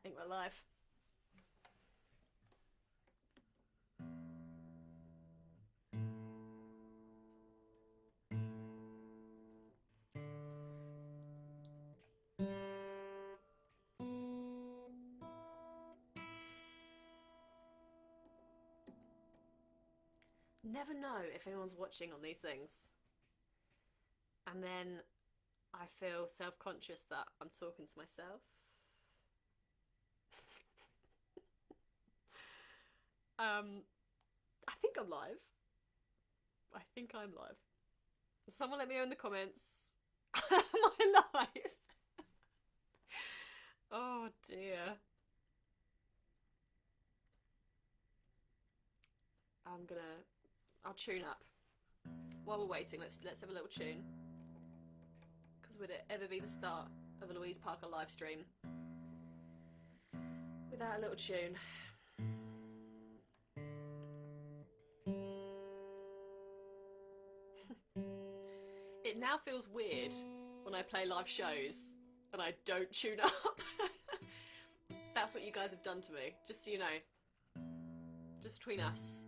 think we're live. Never know if anyone's watching on these things. And then I feel self-conscious that I'm talking to myself. I think I'm live. I think I'm live. Someone let me know in the comments. Am I live? Oh dear. I'll tune up. While we're waiting, let's have a little tune. Because would it ever be the start of a Louise Parker live stream without a little tune? It now feels weird when I play live shows and I don't tune up. That's what you guys have done to me, just so you know. Just between us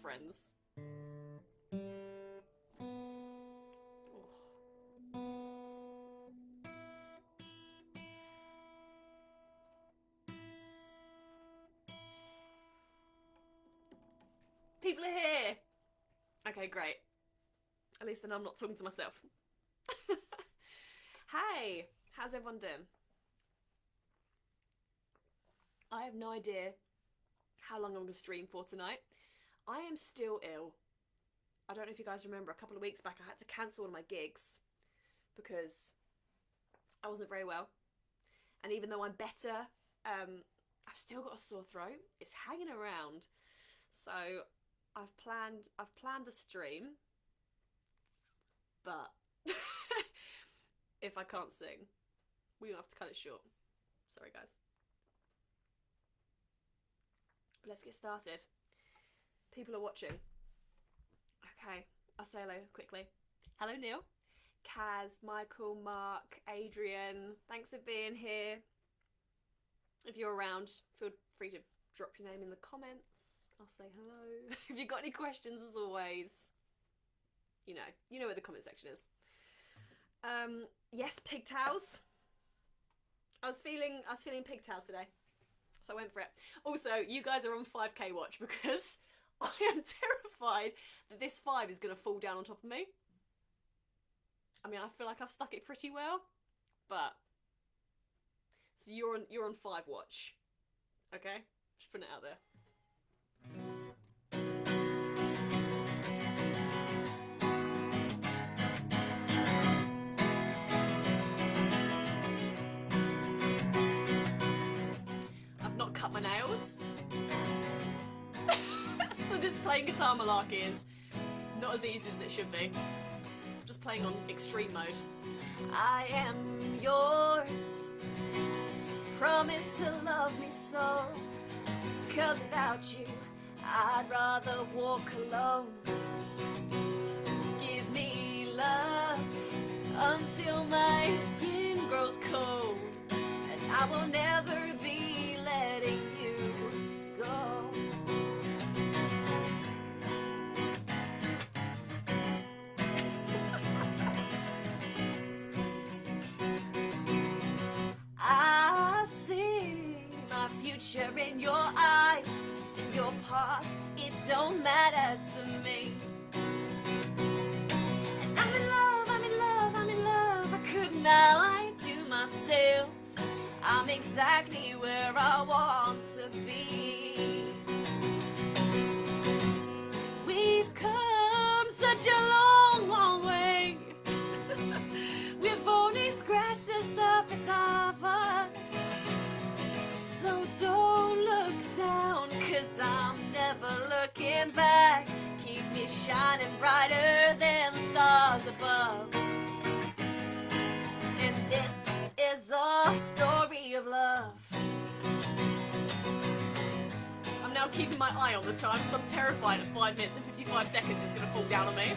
friends. People are here! Okay, great. At least then I'm not talking to myself. Hey, how's everyone doing? I have no idea how long I'm going to stream for tonight. I am still ill. I don't know if you guys remember, a couple of weeks back I had to cancel one of my gigs because I wasn't very well. And even though I'm better, I've still got a sore throat. It's hanging around. So I've planned the stream, but if I can't sing, we're gonna have to cut it short. Sorry guys. But let's get started. People are watching. Okay, I'll say hello quickly. Hello Neil, Kaz, Michael, Mark, Adrian, thanks for being here. If you're around, feel free to drop your name in the comments. I'll say hello. If you've got any questions, as always, you know where the comment section is. Yes, pigtails. I was feeling pigtails today, so I went for it. Also, you guys are on 5k watch because I am terrified that this 5 is going to fall down on top of me. I mean, I feel like I've stuck it pretty well, but so you're on 5 watch, okay? Just putting it out there. I've not cut my nails. So this playing guitar malarkey is not as easy as it should be. I'm just playing on extreme mode. I am yours. Promise to love me so. 'Cause without you, I'd rather walk alone. Give me love until my skin grows cold, and I will never be letting you go. I see my future in your eyes, in your past, it don't matter to me. And I'm in love, I'm in love, I'm in love. I could not lie to myself. I'm exactly where I want to be. We've come such a long, long way. We've only scratched the surface of us. So don't look down, 'cause I'm never looking back. Keep me shining brighter than the stars above. And this is a story of love. I'm now keeping my eye on the time because I'm terrified at 5 minutes and 55 seconds is going to fall down on me.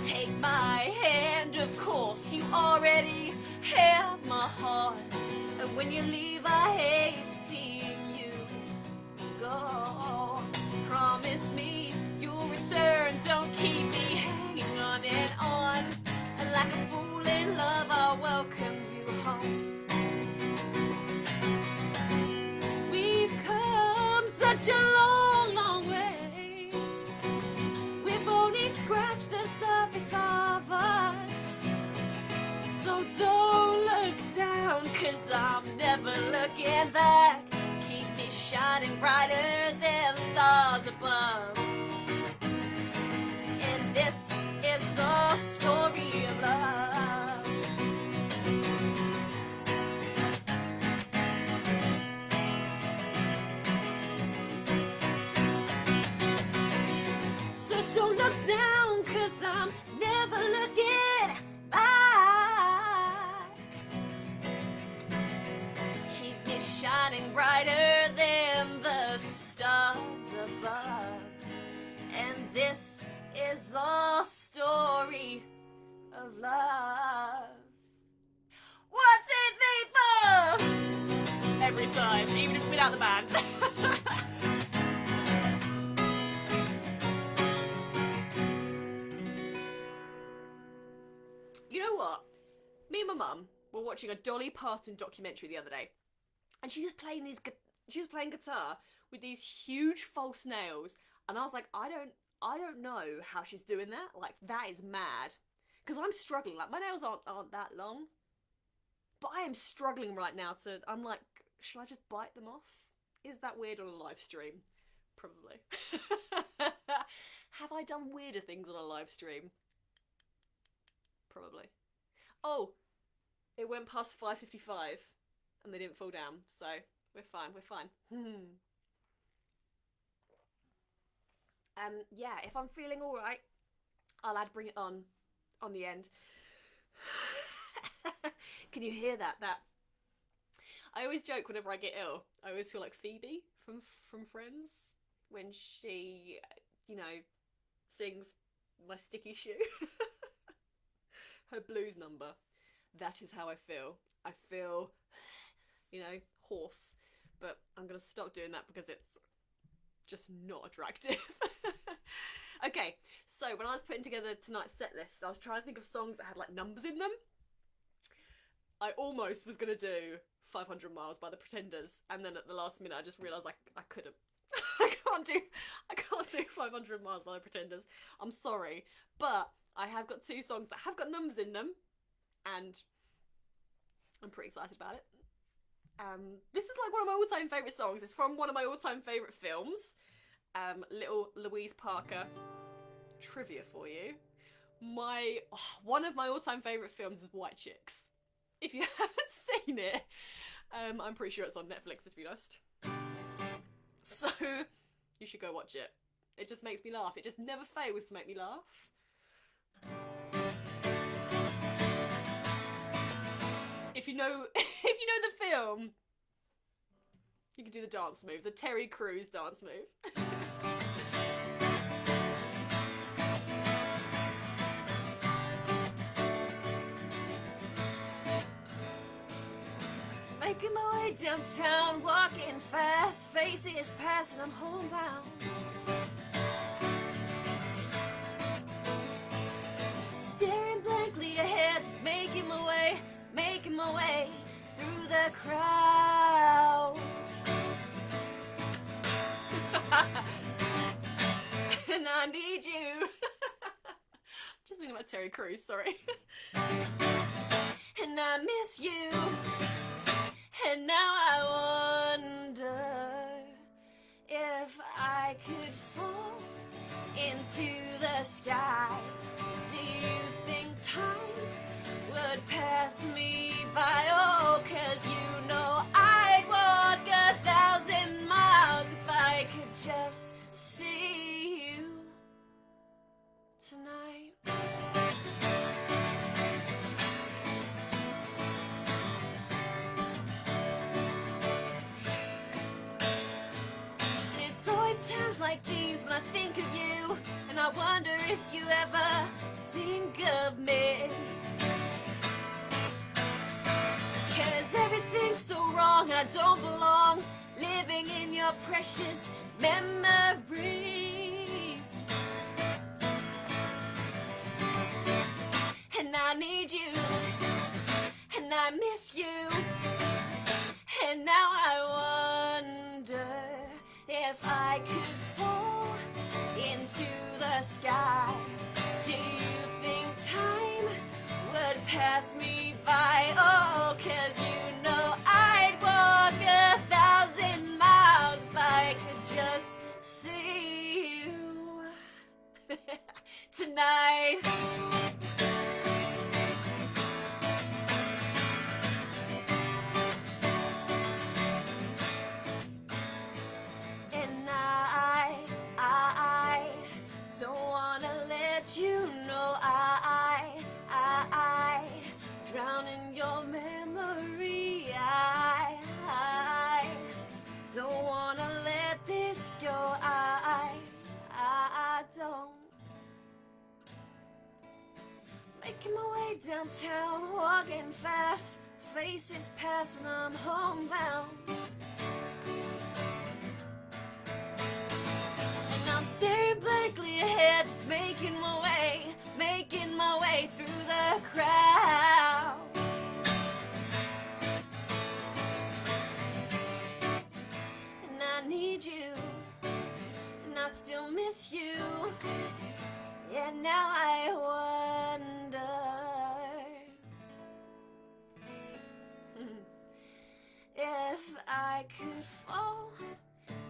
Take my hand, of course, you already have my heart. And when you leave, I hate seeing you go. Promise me you'll return, don't keep me hanging on and on. And like a fool in love, I'll welcome you home. We've come such a long, long way. We've only scratched the surface of us. So don't look down, 'cause I'm never looking back. Keep me shining brighter than the stars above. And this is a story of love. So don't look down, 'cause I'm never looking back. Keep me shining brighter than the stars above. And this is a story of love. 1, 2, 3, 4! Every time, even if without the band. You know what? Me and my mum were watching a Dolly Parton documentary the other day, and she was playing guitar with these huge false nails, and I was like, I don't know how she's doing that. Like, that is mad. Because I'm struggling. Like, my nails aren't that long, but I am struggling right now to. I'm like, should I just bite them off? Is that weird on a live stream? Probably. Have I done weirder things on a live stream? Probably. Oh, it went past 5:55 and they didn't fall down, so we're fine. Yeah, if I'm feeling alright, I'll add Bring It On the end. Can you hear that? I always joke whenever I get ill. I always feel like Phoebe from Friends when she, sings My Sticky Shoe. Her blues number. That is how I feel. I feel, hoarse. But I'm going to stop doing that because it's just not attractive. Okay, so when I was putting together tonight's set list, I was trying to think of songs that had like numbers in them. I almost was going to do 500 Miles by the Pretenders, and then at the last minute I just realised I couldn't. I can't do 500 Miles by the Pretenders. I'm sorry, but I have got 2 songs that have got numbers in them, and I'm pretty excited about it. This is like one of my all-time favourite songs. It's from one of my all-time favourite films. Little Louise Parker. Trivia for you. One of my all-time favourite films is White Chicks. If you haven't seen it, I'm pretty sure it's on Netflix, to be honest. So, you should go watch it. It just makes me laugh. It just never fails to make me laugh. If you know the film, you can do the dance move, the Terry Crews dance move. Making my way downtown, walking fast, faces passing, I'm homebound. Staring blankly ahead, just making my way through the crowd. And I need you. Just thinking about Terry Crews, sorry. And I miss you. And now I wonder if I could fall into the sky. Do you think time would pass me by? Oh, 'cause I'd walk 1,000 miles if I could just see you tonight. It's always times like these when I think of you, and I wonder if you ever think of me. 'Cause everything's so wrong, and I don't belong living in your precious memories. And I need you, and I miss you, and now I wonder if I could fall into the sky. Do you think time would pass me by? Oh, 'cause you know I'd walk 1,000 miles if I could just see you tonight. And I don't wanna let you know I drown in your memory. I don't wanna let this go. I don't. Making my way downtown, walking fast, faces pass and I'm homebound. And I'm staring blankly ahead, just making my way through the crowd. And I need you, and I still miss you. Yeah, now I wonder if I could fall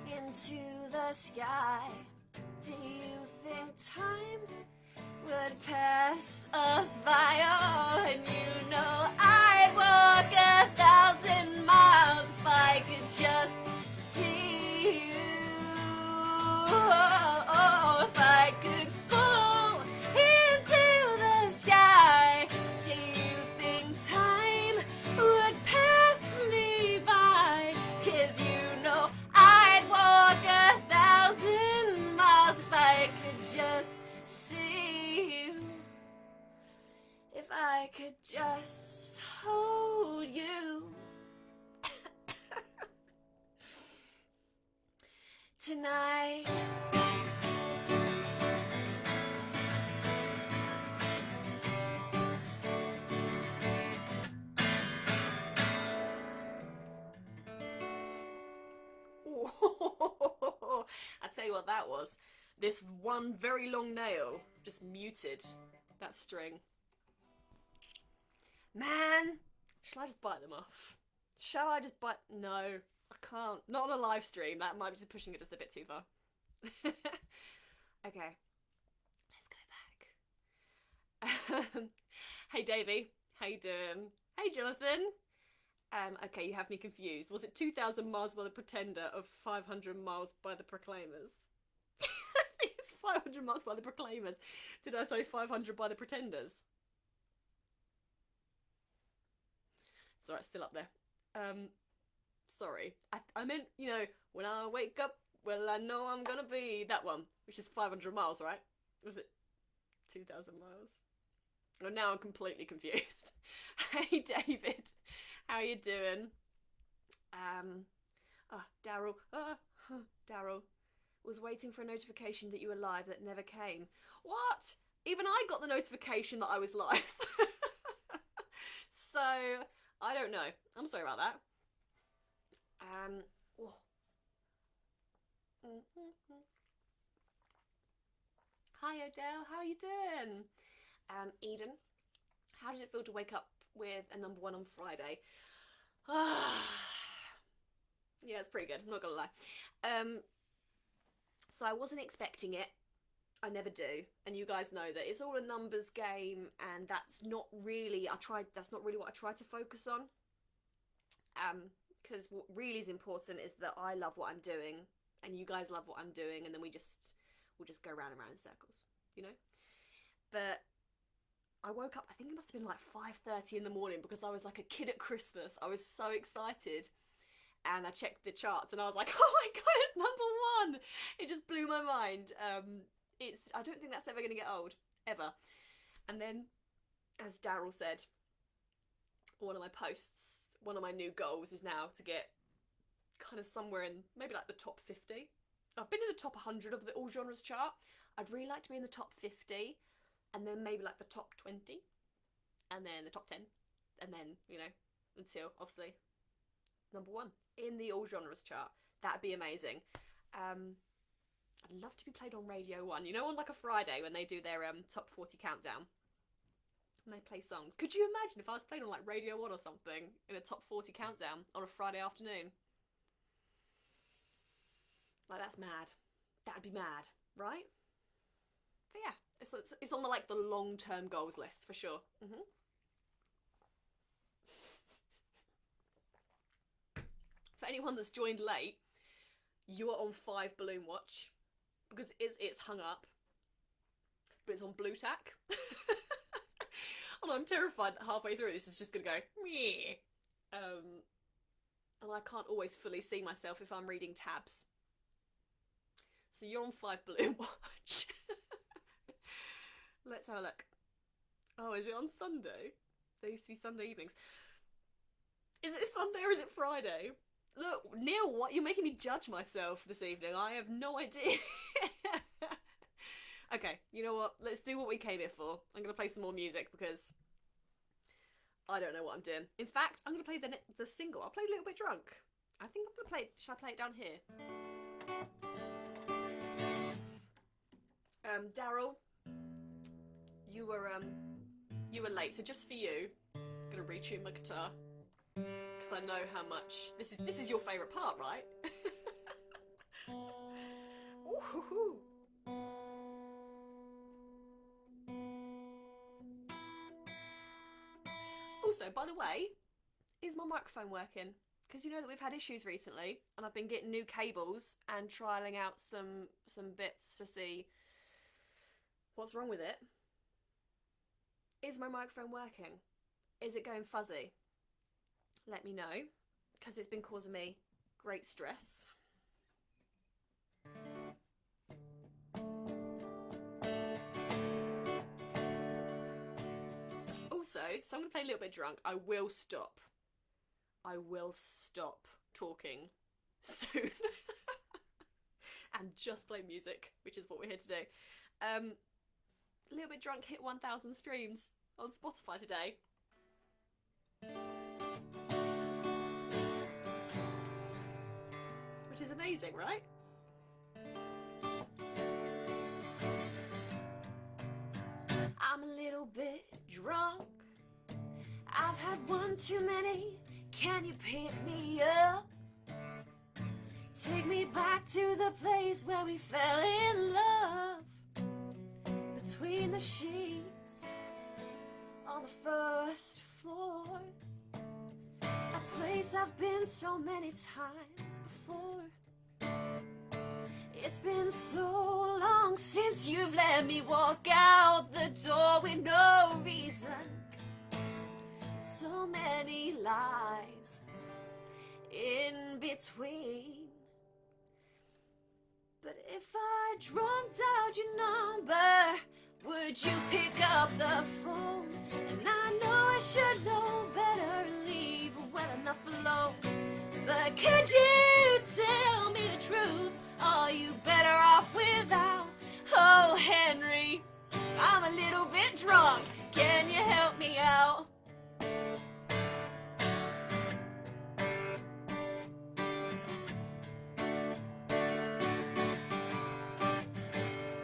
into the sky. Do you think time would pass us by? Oh, and you know I'd walk 1,000 miles if I could just see you. Oh, if I could fall into the sky. Do you think time would pass me by? 'Cause you know I'd walk 1,000 miles if I could just see you. If I could just hold you tonight. I tell you what that was. This one very long nail just muted that string. Man, shall I just bite them off? Shall I just bite? No, I can't. Not on a live stream. That might be just pushing it just a bit too far. Okay, let's go back. Hey Davey, how you doing? Hey Jonathan. Okay, you have me confused. Was it 2,000 miles by the Pretender of 500 miles by the Proclaimers? I think it's 500 miles by the Proclaimers. Did I say 500 by the Pretenders? Sorry, it's still up there. Sorry. I meant, you know, when I wake up, well, I know I'm gonna be that one, which is 500 miles, right? Was it 2,000 miles? Oh, now I'm completely confused. Hey, David. How you doing? Daryl. Daryl. Was waiting for a notification that you were live that never came. What? Even I got the notification that I was live. So, I don't know. I'm sorry about that. Oh. Hi Odell, how are you doing? Eden, how did it feel to wake up with a number one on Friday? Yeah, it's pretty good, I'm not gonna lie. So I wasn't expecting it. I never do, and you guys know that it's all a numbers game, and that's not really what I try to focus on. Because what really is important is that I love what I'm doing, and you guys love what I'm doing, and then we'll just go round and round in circles, you know? But I woke up, I think it must have been like 5:30 in the morning, because I was like a kid at Christmas. I was so excited. And I checked the charts and I was like, oh my god, it's number one! It just blew my mind. I don't think that's ever going to get old, ever. And then, as Daryl said, one of my posts one of my new goals is now to get kind of somewhere in maybe like the top 50. I've been in the top 100 of the all genres chart. I'd really like to be in the top 50, and then maybe like the top 20, and then the top 10, and then, you know, until obviously number 1 in the all genres chart. That'd be amazing. I'd love to be played on Radio 1, you know, on like a Friday when they do their top 40 countdown and they play songs. Could you imagine if I was played on like Radio 1 or something in a top 40 countdown on a Friday afternoon? Like, that's mad. That'd be mad, right? But yeah, it's on the like the long-term goals list for sure. For anyone that's joined late, you are on 5 Balloon Watch because it's hung up, but it's on Blue Tack. And I'm terrified that halfway through this is just gonna go meh. And I can't always fully see myself if I'm reading tabs. So you're on 5 Balloon Watch. Let's have a look. Oh, is it on Sunday? There used to be Sunday evenings. Is it Sunday or is it Friday? Look, Neil, what? You're making me judge myself this evening. I have no idea. Okay, you know what? Let's do what we came here for. I'm going to play some more music because I don't know what I'm doing. In fact, I'm going to play the single. I'll play A Little Bit Drunk. I think I'm going to play it. Should I play it down here? Daryl, you were late, so just for you, I'm gonna retune my guitar because I know how much this is your favourite part, right? Ooh. Also, by the way, is my microphone working? Because you know that we've had issues recently, and I've been getting new cables and trialling out some bits to see what's wrong with it. Is my microphone working? Is it going fuzzy? Let me know, because it's been causing me great stress. Also, so I'm going to play A Little Bit Drunk. I will stop talking soon. And just play music, which is what we're here to do. A Little Bit Drunk hit 1,000 streams on Spotify today. Which is amazing, right? I'm a little bit drunk. I've had one too many. Can you pick me up? Take me back to the place where we fell in love. Between the sheets on the first floor, a place I've been so many times before. It's been so long since you've let me walk out the door with no reason. So many lies in between. But if I drunked out your number, would you pick up the phone? And I know I should know better and leave well enough alone. But could you tell me the truth? Are you better off without? Oh, Henry, I'm a little bit drunk. Can you help me out?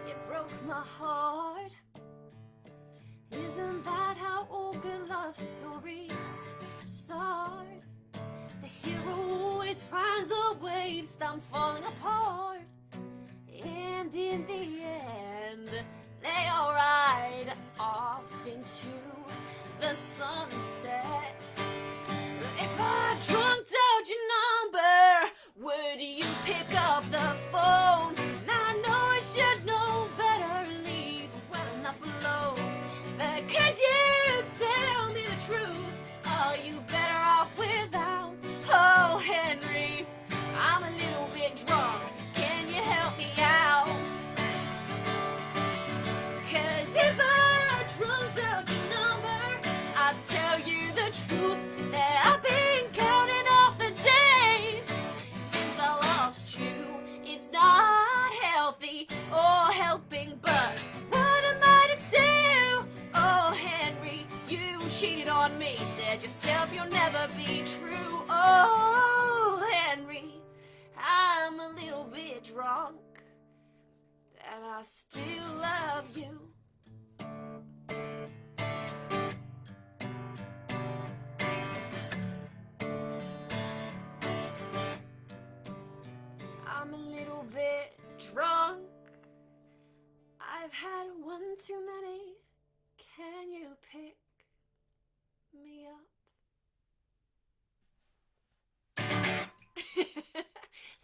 You broke my heart. Isn't that how all good love stories start? The hero always finds a way to stop falling apart. And in the end, they all ride off into the sunset. If I drunked out your number, would you pick up the phone? And I know I should know better and leave well enough alone. But could you tell me the truth? Are you better off without? Oh, Henry, I'm a little bit drunk. drunk, then I still love you. I'm a little bit drunk, I've had one too many. Can you pick me up?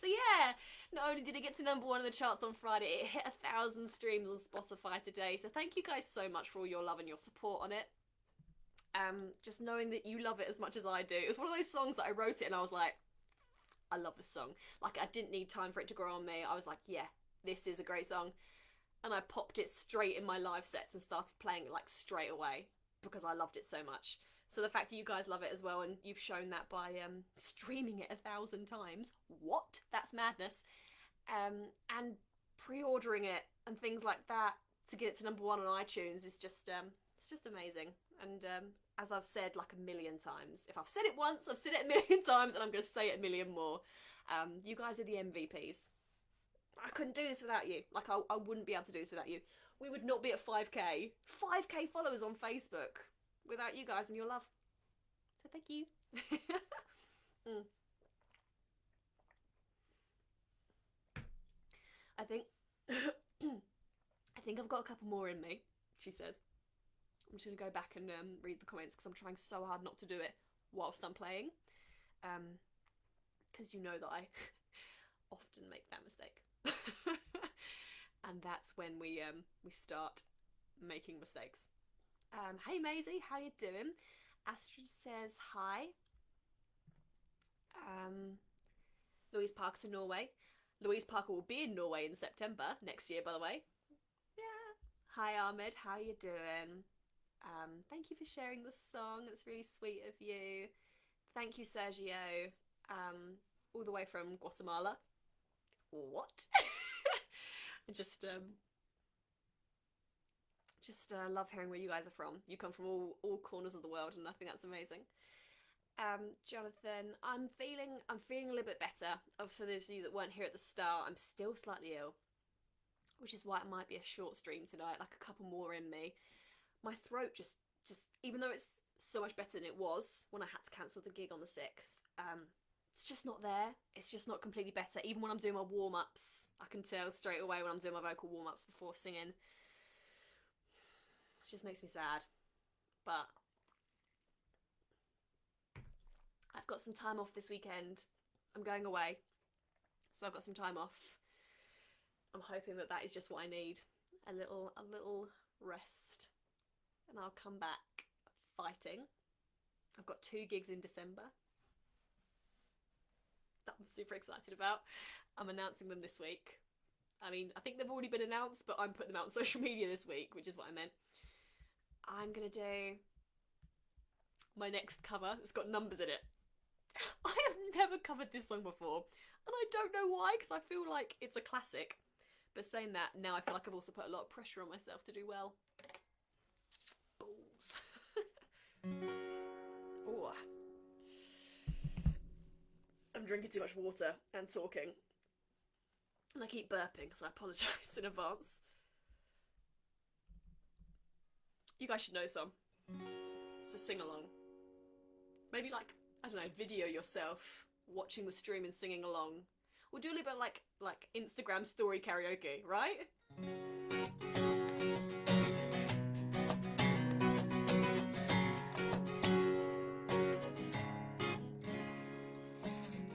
So yeah, not only did it get to #1 on the charts on Friday, it hit 1,000 streams on Spotify today. So thank you guys so much for all your love and your support on it. Just knowing that you love it as much as I do. It was one of those songs that I wrote it and I was like, I love this song. Like, I didn't need time for it to grow on me. I was like, yeah, this is a great song. And I popped it straight in my live sets and started playing it like straight away because I loved it so much. So the fact that you guys love it as well, and you've shown that by streaming it 1,000 times, what? That's madness. And pre-ordering it and things like that to get it to #1 on iTunes is just it's just amazing. And as I've said like a million times, if I've said it once, I've said it a million times, and I'm going to say it a million more. You guys are the MVPs. I couldn't do this without you. Like, I wouldn't be able to do this without you. We would not be at 5k followers on Facebook without you guys and your love. So thank you. I think I've got a couple more in me, she says. I'm just going to go back and read the comments because I'm trying so hard not to do it whilst I'm playing. Because you know that I often make that mistake. And that's when we start making mistakes. Hey Maisie, how you doing? Astrid says hi. Louise Parker to Norway. Louise Parker will be in Norway in September next year, by the way. Yeah. Hi Ahmed, how you doing? Thank you for sharing the song. It's really sweet of you. Thank you, Sergio. All the way from Guatemala. What? I just love hearing where you guys are from. You come from all corners of the world, and I think that's amazing. Jonathan, I'm feeling a little bit better. For those of you that weren't here at the start, I'm still slightly ill, which is why it might be a short stream tonight, like a couple more in me. My throat just even though it's so much better than it was when I had to cancel the gig on the 6th, it's just not there. It's just not completely better. Even when I'm doing my warm-ups, I can tell straight away when I'm doing my vocal warm-ups before singing. It just makes me sad. But I've got some time off this weekend. I'm going away, so I've got some time off. I'm hoping that is just what I need. A little rest. And I'll come back fighting. I've got 2 gigs in December that I'm super excited about. I'm announcing them this week. I mean, I think they've already been announced, but I'm putting them out on social media this week, which is what I meant. I'm gonna do my next cover. It's got numbers in it. I have never covered this song before, and I don't know why, because I feel like it's a classic. But saying that, now I feel like I've also put a lot of pressure on myself to do well. Balls. Ooh. I'm drinking too much water and talking. And I keep burping, so I apologise in advance. You guys should know this song. It's a sing-along. Maybe, like, I don't know, video yourself watching the stream and singing along. We'll do a little bit like Instagram story karaoke, right?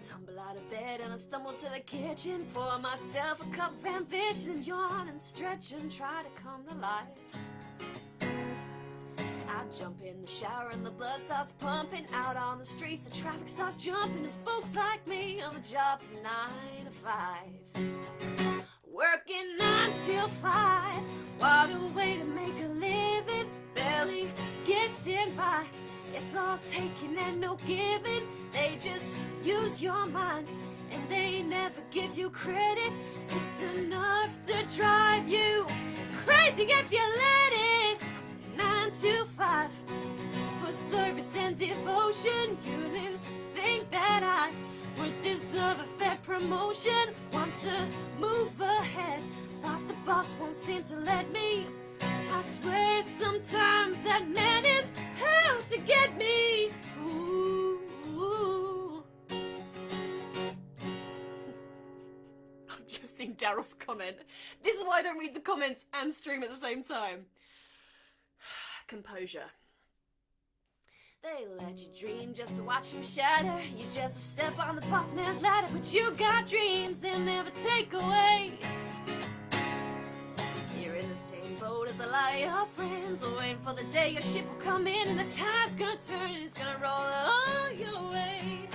Tumble out of bed and I stumble to the kitchen, pour myself a cup of ambition, yawn and stretch and try to come to life. I jump in the shower and the blood starts pumping. Out on the streets, the traffic starts jumping, and folks like me on the job from 9 to 5. Working 9 till 5. What a way to make a living. Barely getting by. It's all taking and no giving. They just use your mind and they never give you credit. It's enough to drive you crazy if you let it. 9 to 5 for service and devotion. You didn't think that I would deserve a fair promotion. Want to move to let me. I swear sometimes that man is out to get me. Ooh. I've just seen Daryl's comment. This is why I don't read the comments and stream at the same time. Composure. They let you dream just to watch them shatter. You just step on the boss man's ladder, but you got dreams they'll never take away. You're in the same boat as a lot of your friends, waiting for the day your ship will come in and the tide's gonna turn and it's gonna roll all your way.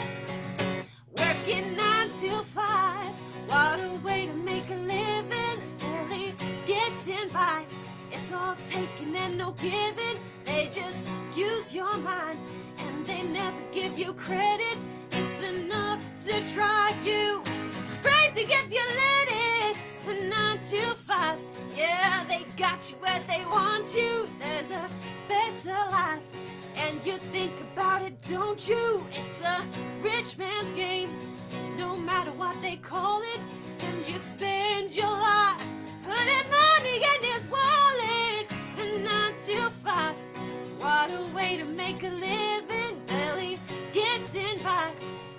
Working 9 to 5, what a way to make a living, barely getting by. It's all taking and no giving. They just use your mind and they never give you credit. It's enough to drive you crazy if you let it. 9 to 5, yeah, they got you where they want you. There's a better life and you think about it, don't you? It's a rich man's game, no matter what they call it. And you spend your life putting money in his wallet. 9 to 5, what a way to make a living, barely getting by.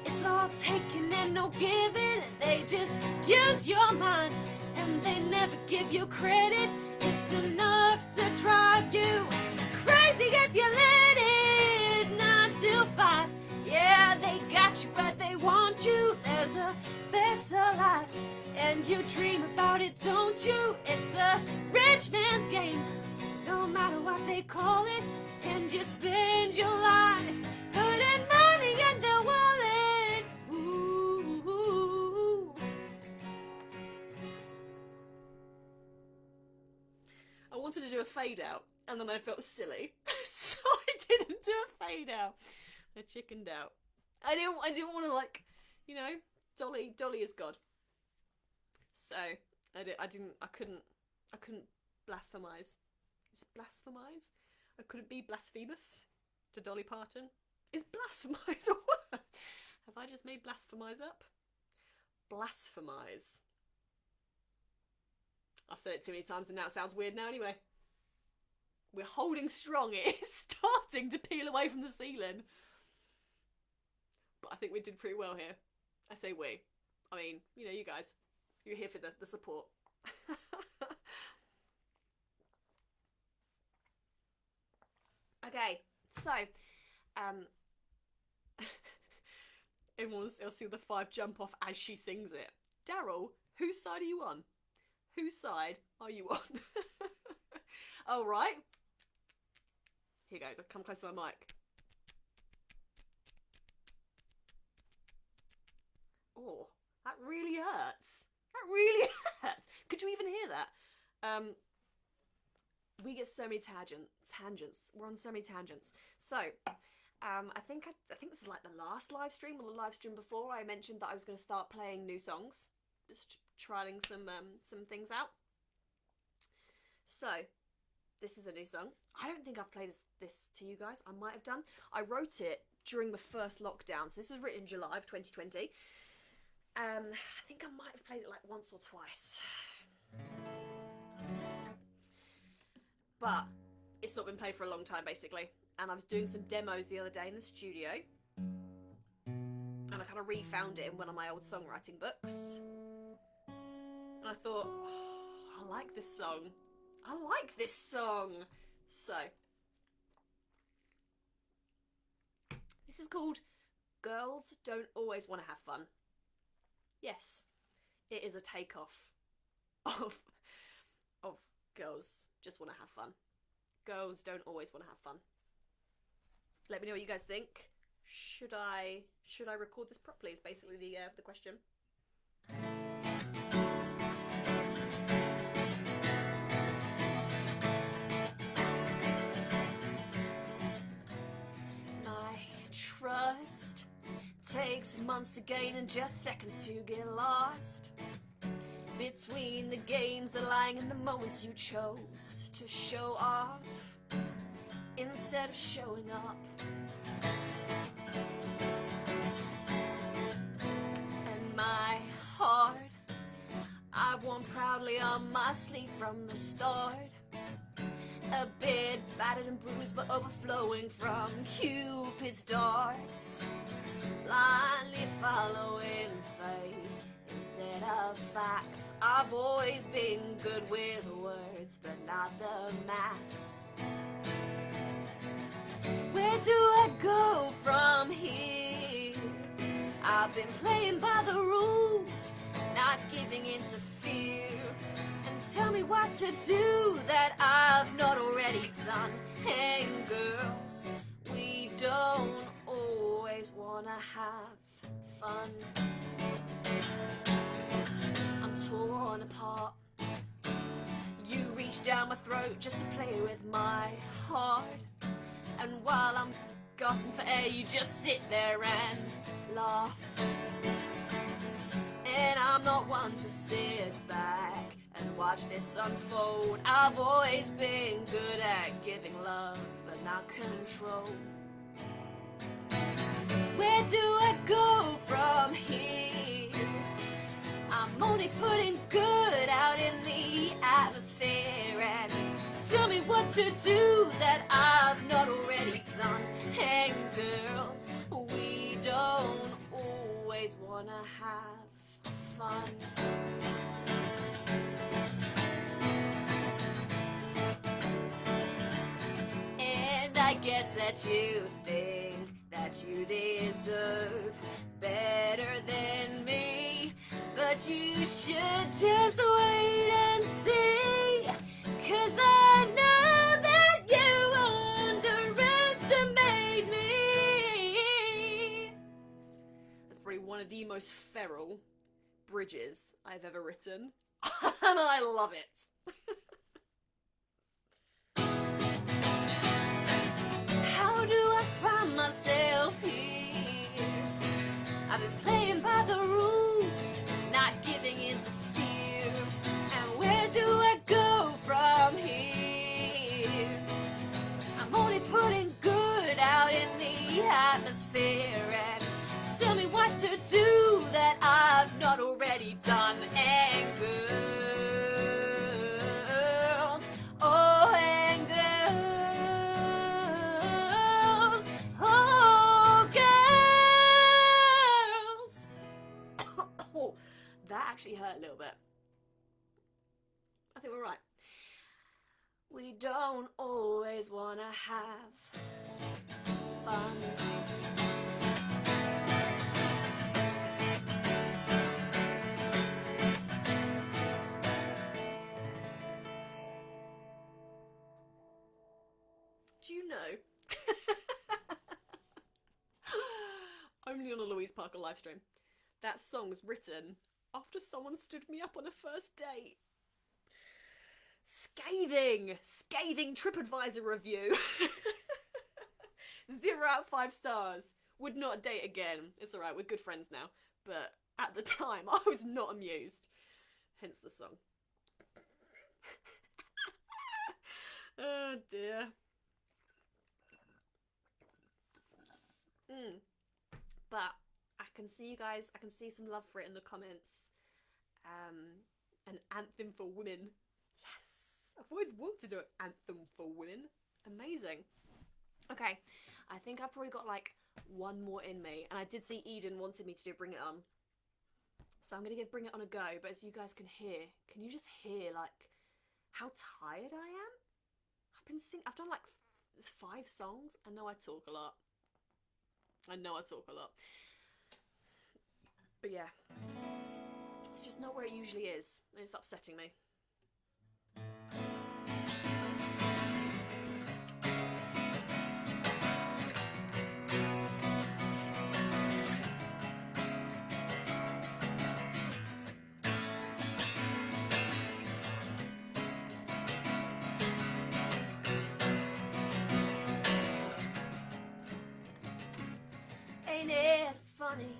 It's all taking and no giving. They just use your mind and they never give you credit. It's enough to drive you crazy if you let it. 9 to 5, yeah, they got you where they want you. There's a better life and you dream about it, don't you? It's a rich man's game, no matter what they call it. And you spend your life putting money in the wallet. Ooh. I wanted to do a fade out and then I felt silly, so I didn't do a fade out. I chickened out. I didn't want to, like, you know, Dolly is God. So I couldn't blasphemize. Is it blasphemize? I couldn't be blasphemous to Dolly Parton. Is blasphemize a word? Have I just made blasphemize up? Blasphemize. I've said it too many times and now it sounds weird now anyway. We're holding strong. It is starting to peel away from the ceiling. But I think we did pretty well here. I say we. I mean, you know, you guys. You're here for the support. Okay, so, everyone will see the 5 jump off as she sings it. Daryl, whose side are you on? Whose side are you on? Oh, right. Here you go, come close to my mic. Oh, that really hurts. That really hurts. Could you even hear that? We get so many tangents. We're on so many tangents. So, I think it was like the last live stream or the live stream before I mentioned that I was going to start playing new songs, just trialing some things out. So, this is a new song. I don't think I've played this to you guys. I might have done. I wrote it during the first lockdown. So this was written in July of 2020. I think I might have played it like once or twice. But it's not been played for a long time, basically. And I was doing some demos the other day in the studio. And I kind of refound it in one of my old songwriting books. And I thought, oh, I like this song. I like this song. So, this is called Girls Don't Always Want to Have Fun. Yes, it is a takeoff of girls just want to have fun. Girls don't always want to have fun. Let me know what you guys think. Should I record this properly? Is basically the question. My trust takes months to gain and just seconds to get lost. Between the games that lying in the moments you chose to show off instead of showing up. And my heart, I've worn proudly on my sleeve from the start. A bit battered and bruised but overflowing from Cupid's darts. Blindly following faith instead of facts. I've always been good with words but not the maths. Where do I go from here? I've been playing by the rules, not giving in to fear. And tell me what to do that I've not already done. Hey girls, we don't always wanna have fun. I'm torn apart. You reach down my throat just to play with my heart. And while I'm gasping for air, you just sit there and laugh. And I'm not one to sit back and watch this unfold. I've always been good at giving love, but not control. Where do I go from here? I'm only putting good out in the atmosphere. And tell me what to do that I've not already done. Hey girls, we don't always wanna have fun. And I guess that you think that you deserve better than me, but you should just wait and see. 'Cause I know that you underestimate me. That's probably one of the most feral bridges I've ever written. And I love it. How do I find myself here? I've been playing by the rules, not giving in to fear. And where do I go from here? I'm only putting good out in the atmosphere. And tell me what to do that I've not already done. And girls, oh and girls, oh girls. Oh, that actually hurt a little bit. I think we're right. We don't always wanna have fun. Do you know? Only on a Louise Parker livestream. That song was written after someone stood me up on a first date. Scathing TripAdvisor review. 0 out of 5 stars. Would not date again. It's alright, we're good friends now. But at the time, I was not amused. Hence the song. Oh dear. But I can see you guys, I can see some love for it in the comments. An anthem for women. Yes! I've always wanted an anthem for women. Amazing. Okay, I think I've probably got like one more in me. And I did see Eden wanted me to do Bring It On. So I'm going to give Bring It On a go. But as you guys can hear, can you just hear like how tired I am? I've done like 5 songs. I know I talk a lot. But yeah, it's just not where it usually is. It's upsetting me. Ain't it funny?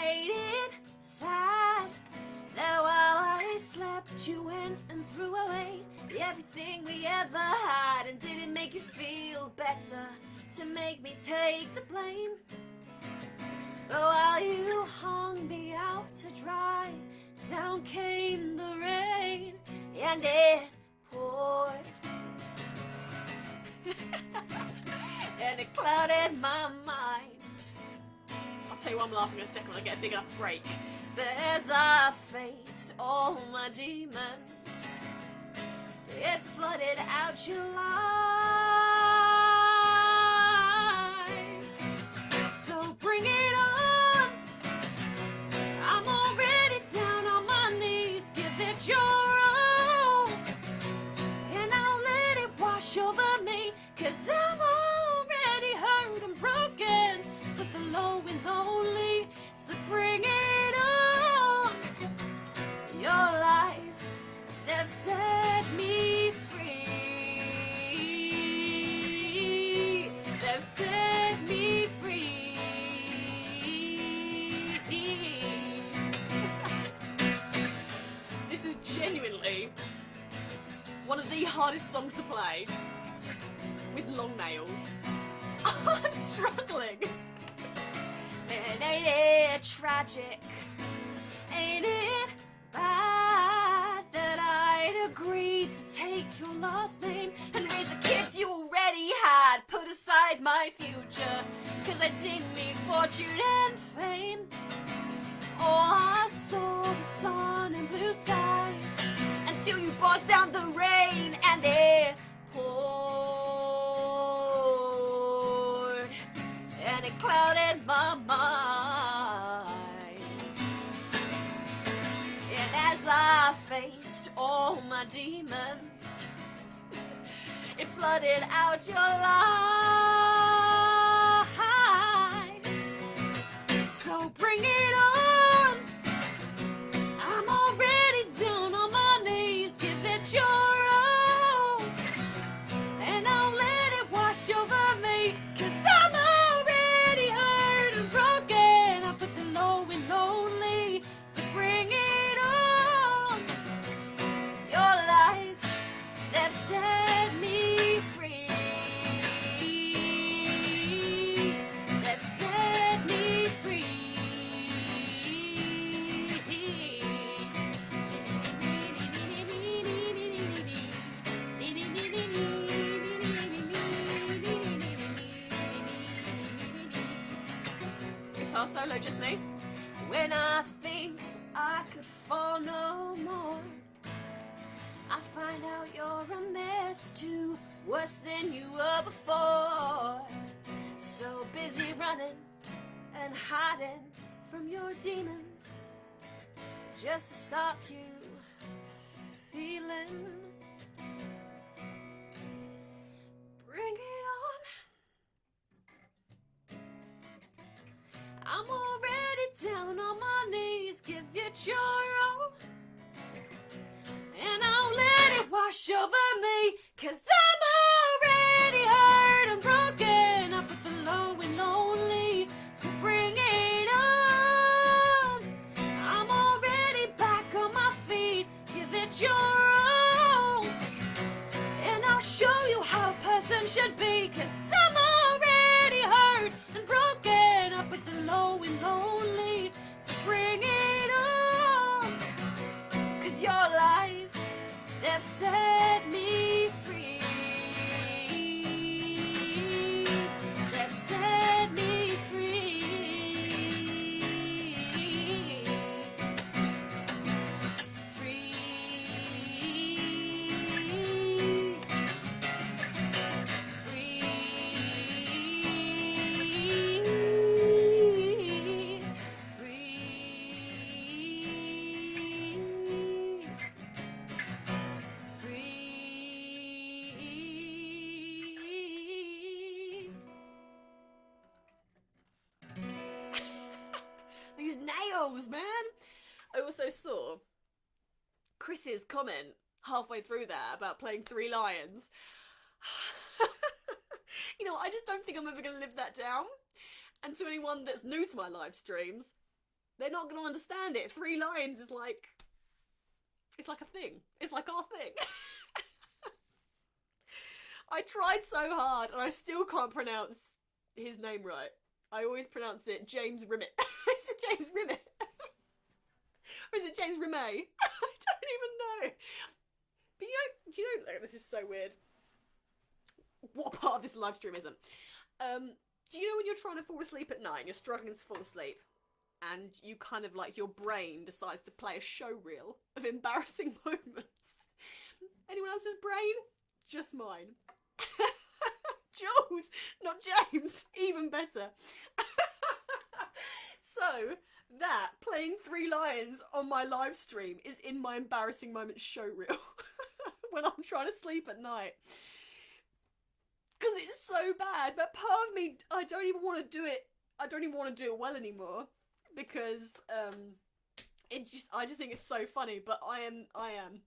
Ain't it sad that while I slept you went and threw away everything we ever had? And did it make you feel better to make me take the blame? But while you hung me out to dry, down came the rain, and it poured. And it clouded my mind. I'll tell you why I'm laughing in a second when I get a big enough break. But as I faced all my demons, it flooded out your lies. So bring it on. I'm already down on my knees. Give it your all, and I'll let it wash over me. 'Cause I'm already hurt and broken, but the low and lonely. So bring it on. Your lies, they've set me free. They've set me free. This is genuinely one of the hardest songs to play with long nails. I'm struggling. And ain't it tragic? Ain't it bad that I'd agreed to take your last name and raise the kids you already had? Put aside my future, 'cause I didn't need fortune and fame. All I saw was sun and blue skies, until you brought down the rain and it poured, and it clouded my mind. And as I faced all my demons, it flooded out your lies. So bring it on. I'm already down on my knees. Give it your all, and I'll let it wash over me. 'Cause I'm already hurt and broken, I put the low and lonely. So bring it on. Your lies, they've set me free. They've set me free. Guitar solo, just me. When I think I could fall no more, I find out you're a mess too, worse than you were before. So busy running and hiding from your demons, just to stop you feeling. Bring it on. I'm already down on my knees. Give it your all, and I'll let it wash over me. 'Cause I'm already hurt and broken, I put the low and lonely. So bring it on. I'm already back on my feet. Give it your all, and I'll show you how a person should be. 'Cause I'm already hurt and broken, I put the low and lonely. So bring it on. 'Cause your lies, they've set me free. They've set me free. Free. These nails, man! I also saw Chris's comment halfway through there about playing Three Lions. You know, I just don't think I'm ever going to live that down. And to anyone that's new to my live streams, they're not going to understand it. Three Lions is like, it's like a thing. It's like our thing. I tried so hard and I still can't pronounce his name right. I always pronounce it James Rimmet. I said James Rimmet. Or is it James Remay? I don't even know. But do you know, this is so weird. What part of this live stream isn't? Do you know when you're trying to fall asleep at night and you're struggling to fall asleep, and you kind of like, your brain decides to play a show reel of embarrassing moments? Anyone else's brain? Just mine. Jules, not James. Even better. So, that, playing Three Lions on my live stream, is in my embarrassing moments show reel. When I'm trying to sleep at night. Because it's so bad, but part of me, I don't even want to do it. I don't even want to do it well anymore. Because, I just think it's so funny, but I am.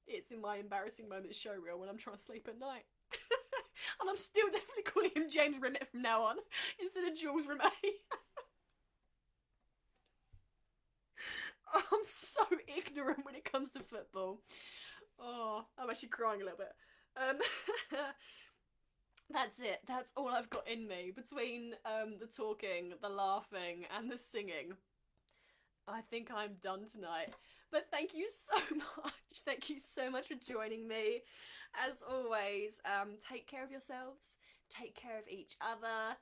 It's in my embarrassing moments show reel when I'm trying to sleep at night. And I'm still definitely calling him James Rimmett from now on, instead of Jules Rimmett. I'm so ignorant when it comes to football. Oh, I'm actually crying a little bit. That's it. That's all I've got in me. Between the talking, the laughing, and the singing, I think I'm done tonight. But thank you so much. Thank you so much for joining me. As always, take care of yourselves. Take care of each other.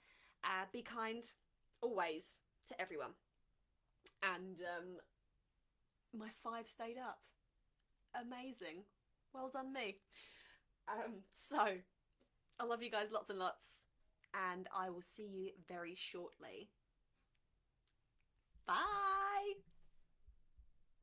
Be kind, always, to everyone. And my 5 stayed up. Amazing. Well done me. So, I love you guys lots and lots. And I will see you very shortly.